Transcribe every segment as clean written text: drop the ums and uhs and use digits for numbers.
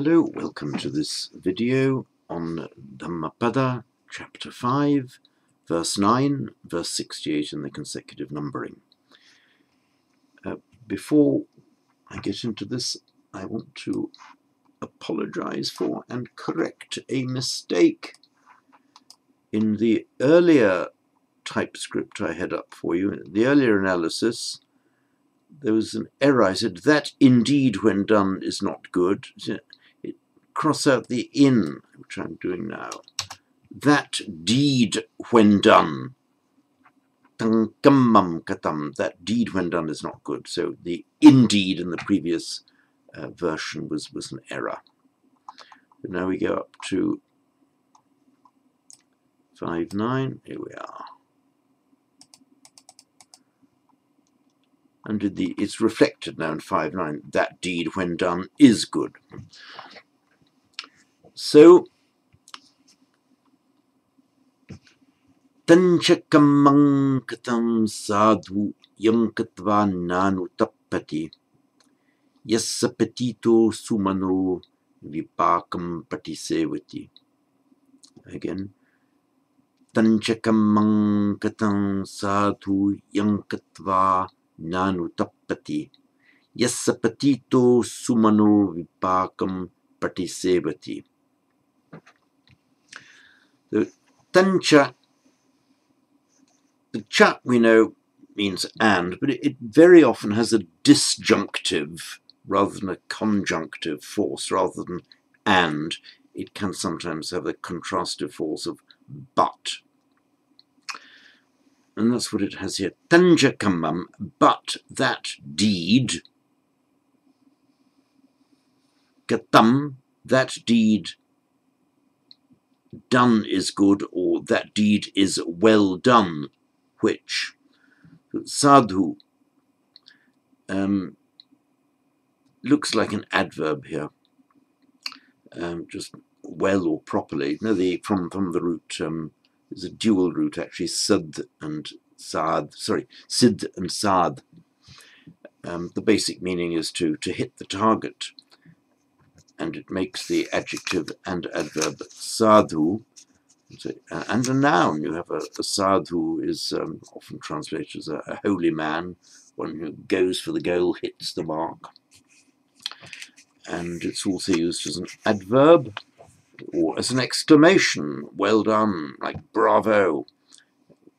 Hello, welcome to this video on Dhammapada, chapter 5, verse 9, verse 68 in the consecutive numbering. Before I get into this, I want to apologize for and correct a mistake. In the earlier typescript I had up for you, in the earlier analysis, there was an error. I said, that indeed when done is not good. Cross out the in, which I'm doing now. That deed when done. That deed when done is not good. So the indeed in the previous version was an error. But now we go up to 5.9. Here we are. And it's reflected now in 5.9. That deed when done is good. So, tanchakamang katam sadhu yankatva nanu tappati yassapatito sumano vipakam patisevati. Again, tanchakamang katam sadhu yankatva nanu tappati yassapatito sumano vipakam patisevati. The tancha, the cha we know means and, but it very often has a disjunctive rather than a conjunctive force. Rather than and, it can sometimes have a contrastive force of but. And that's what it has here. Tanja kamam, but that deed. Katam, that deed done is good, or that deed is well done, which sadhu looks like an adverb here, just well or properly. No, from the root is a dual root actually, sid and sad. Sid and sad. The basic meaning is to hit the target. And it makes the adjective and adverb sadhu. And a noun, you have a sadhu is often translated as a holy man, one who goes for the goal, hits the mark. And it's also used as an adverb or as an exclamation, well done, like bravo.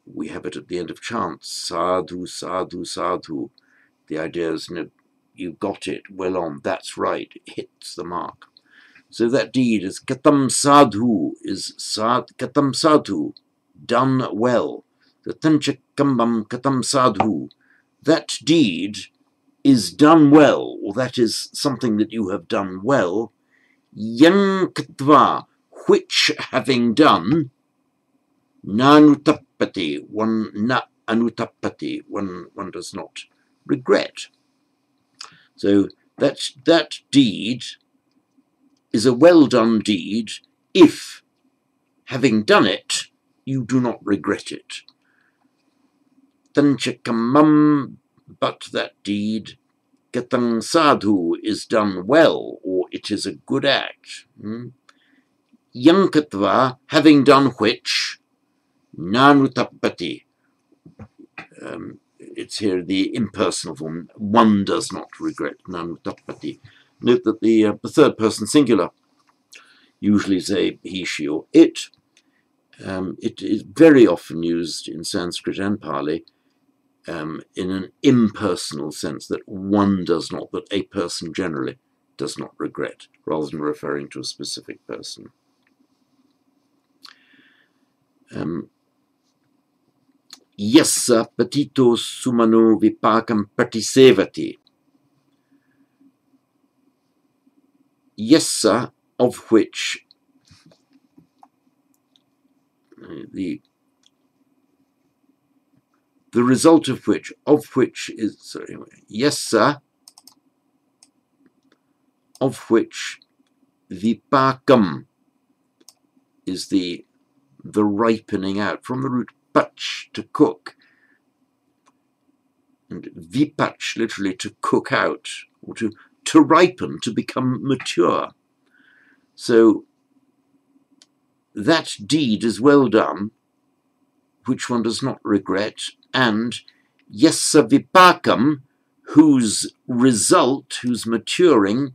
We have it at the end of chants, sadhu, sadhu, sadhu. The idea is, you got it, well on, that's right, it hits the mark. So that deed is katam sadhu, katam sadhu, done well. The tanchakambam katam sadhu, that deed is done well, or that is something that you have done well. Yankatva, which having done, nanutappati, one na anutappati, one does not regret. So that deed is a well-done deed if, having done it, you do not regret it. Tanchakamam, but that deed, katang sadhu, is done well, or it is a good act. Yankatva, having done which, nanutappati. It's here the impersonal form, one does not regret, nanutappati. Note that the third person singular usually say he, she, or it. It is very often used in Sanskrit and Pali in an impersonal sense, that one does not, that a person generally does not regret, rather than referring to a specific person. Yassa patito sumano vipakam patisevati. Yessa, of which the result of which is, yessa, of which vipakam is the ripening out, from the root pach, to cook, and vipach literally to cook out, or to ripen, to become mature. So that deed is well done, which one does not regret, and yassa vipakam, whose result, whose maturing,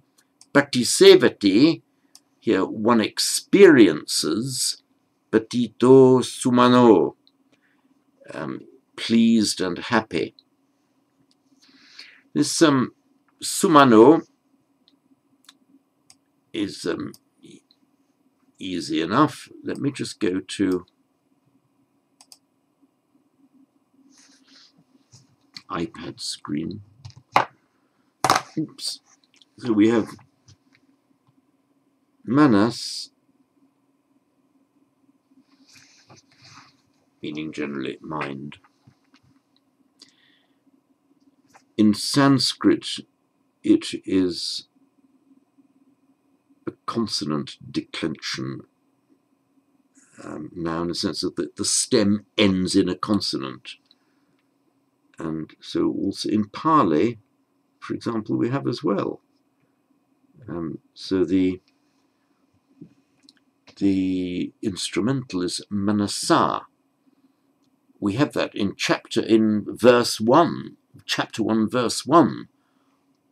patisevati, here one experiences, patito sumano, pleased and happy. This sumano is easy enough. Let me just go to iPad screen. Oops. So we have manas, meaning generally mind. In Sanskrit, it is a consonant declension now, in the sense that the stem ends in a consonant. And so also in Pali, for example, we have as well. So the instrumental is manasa. We have that in verse 1, chapter 1, verse 1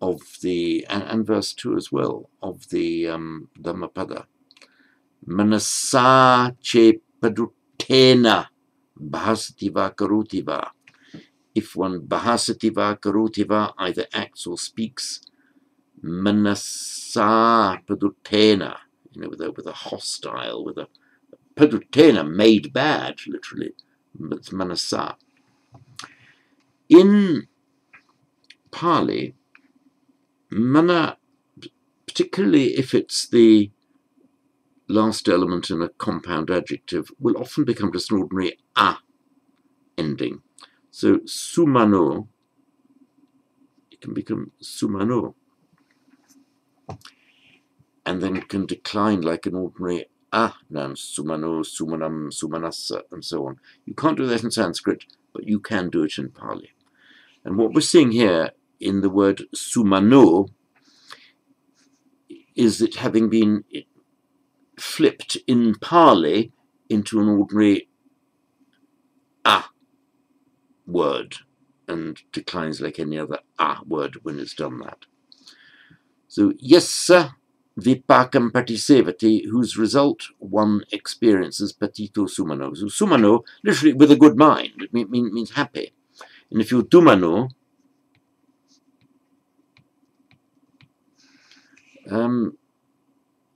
of the, and verse 2 as well, of the Dhammapada. Manasa che padutena bahasativa karutiva. If one bahasativa karutiva either acts or speaks, manasa padutena, with a hostile, with a padutena, made bad, literally, but it's manasa. In Pali, mana, particularly if it's the last element in a compound adjective, will often become just an ordinary a ending. So sumano, it can become sumano, and then it can decline like an ordinary a noun, sumano, sumanam, sumanassa, and so on. You can't do that in Sanskrit, but you can do it in Pali. And what we're seeing here in the word sumano is that having been flipped in Pali into an ordinary a word, and declines like any other a word when it's done that. So yassa vipakam patisevati, whose result one experiences patito sumano. So sumano, literally with a good mind, it means happy. And if you're dumano,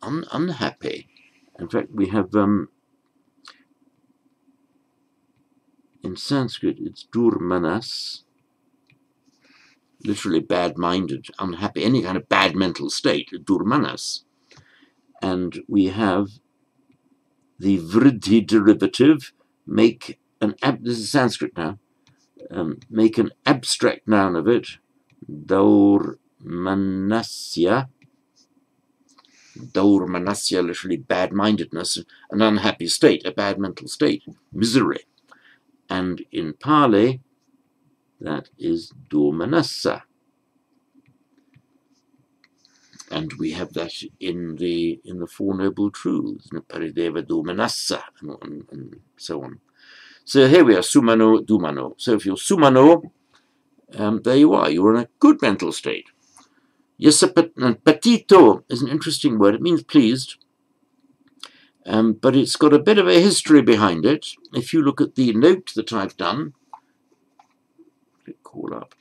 unhappy. In fact, we have in Sanskrit it's durmanas, literally bad-minded, unhappy, any kind of bad mental state, durmanas. And we have the vriddhi derivative, make an this is Sanskrit now, make an abstract noun of it, daurmanasya. Daurmanasya, literally bad-mindedness, an unhappy state, a bad mental state, misery. And in Pali, that is domanassa. And we have that in the Four Noble Truths, parideva domanassa, and so on. So here we are, sumano, dumano. So if you're sumano, there you are, you're in a good mental state. Yes, patito is an interesting word. It means pleased, but it's got a bit of a history behind it. If you look at the note that I've done, click call up.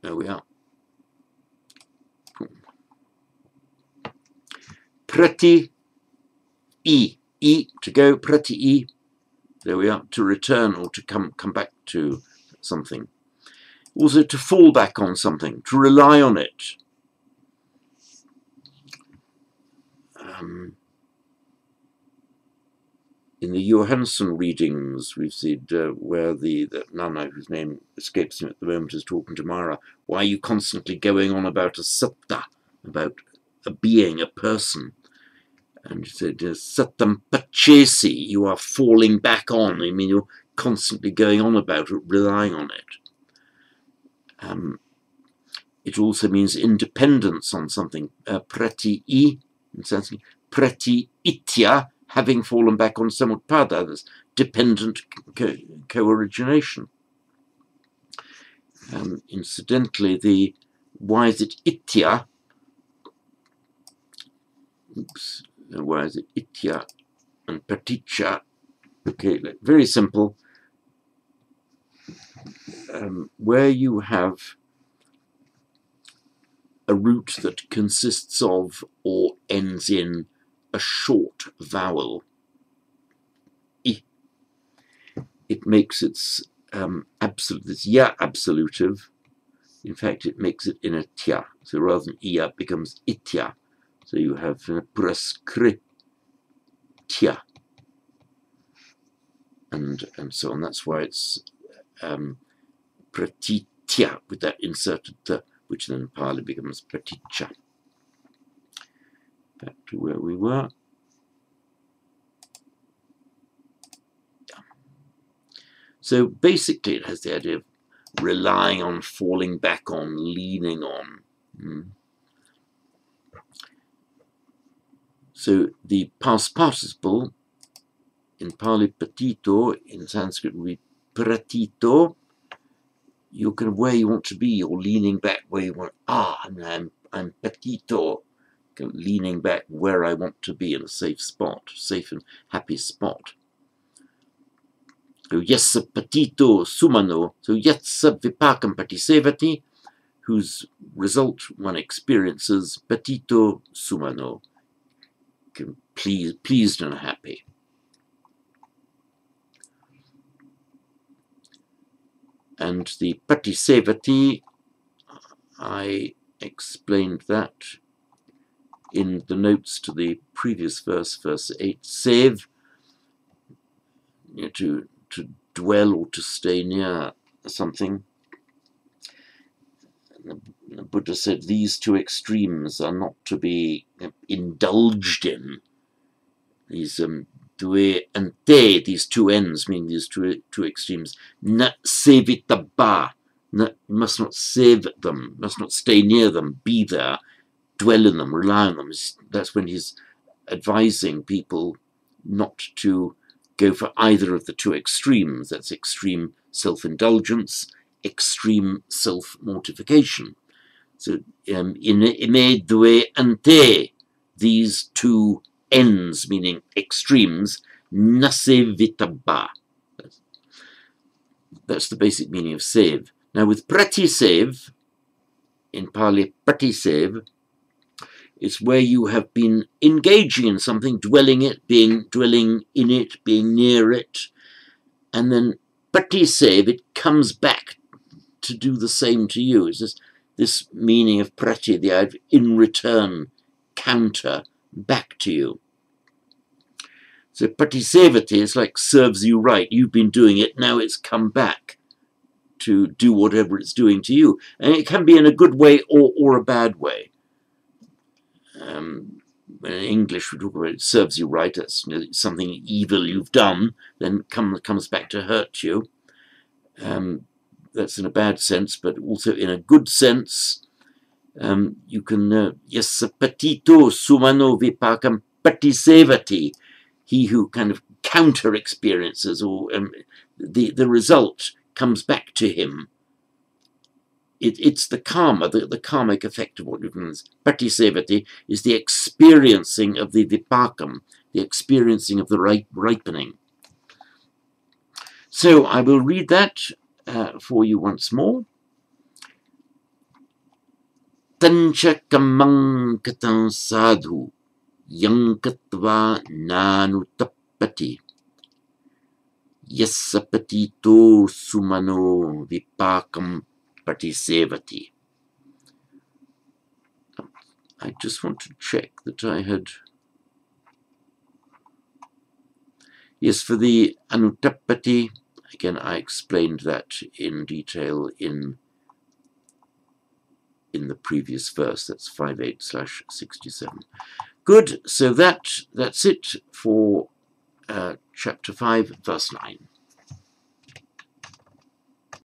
There we are. Prati e to go, prati e. There we are, to return or to come back to something. Also to fall back on something, to rely on it. In the Johansson readings, we've said where the nun, whose name escapes me at the moment, is talking to Mara, why are you constantly going on about a satta, about a being, a person? And she said, sattam pachesi, you are falling back on. I mean, you're constantly going on about it, relying on it. It also means independence on something. Prati in Sanskrit, prati itya, having fallen back on samutpada, that's dependent co-origination. Incidentally, why is it itya? Oops, why is it itya and paticca? Okay, very simple. Where you have a root that consists of or ends in a short vowel, I, it makes its this ya absolutive. In fact, it makes it in a tya. So rather than iya, it becomes itya. So you have prescriptya, and so on. That's why it's pratitya with that inserted th, which then in Pali becomes praticca. Back to where we were. So basically it has the idea of relying on, falling back on, leaning on. So the past participle in Pali patito, in Sanskrit would be pratito. You're kind of where you want to be, or leaning back where you want. I'm patito, kind of leaning back where I want to be in a safe spot, safe and happy spot. So yassa patito sumano, so yassa vipakam patisevati, whose result one experiences patito sumano, pleased and happy. And the patisevati, I explained that in the notes to the previous verse, verse 8. Sev, to dwell or to stay near something. The Buddha said these two extremes are not to be indulged in. These due and te, these two ends, meaning these two extremes. Na sevitaba, must not save them, must not stay near them, be there, dwell in them, rely on them. That's when he's advising people not to go for either of the two extremes. That's extreme self-indulgence, extreme self-mortification. So, ime due ante, these two ends, meaning extremes, nasevitaba. That's the basic meaning of save. Now with pratisev, in Pali pratisev, it's where you have been engaging in something, dwelling in it, being near it, and then pratisev, it comes back to do the same to you. It's this meaning of prati, the idea of in return, counter, back to you. So pratisevati is like serves you right. You've been doing it, now it's come back to do whatever it's doing to you. And it can be in a good way or a bad way. In English, we talk about it serves you right. That's something evil you've done, then comes back to hurt you. That's in a bad sense, but also in a good sense. You can, yes, patito sumano vipakam patisevati, he who kind of counter experiences, or the result comes back to him. It's the karma, the karmic effect of what you've done. Patisevati is the experiencing of the vipakam, the experiencing of the ripening. So I will read that for you once more. Tancha kamang katan sadhu yankatva nanutappati yassapatito sumano vipakam patisevati. I just want to check that I had... Yes, for the anuttappati, again, I explained that in detail in the previous verse. That's 58/67. Good, so that's it for chapter 5, verse 9.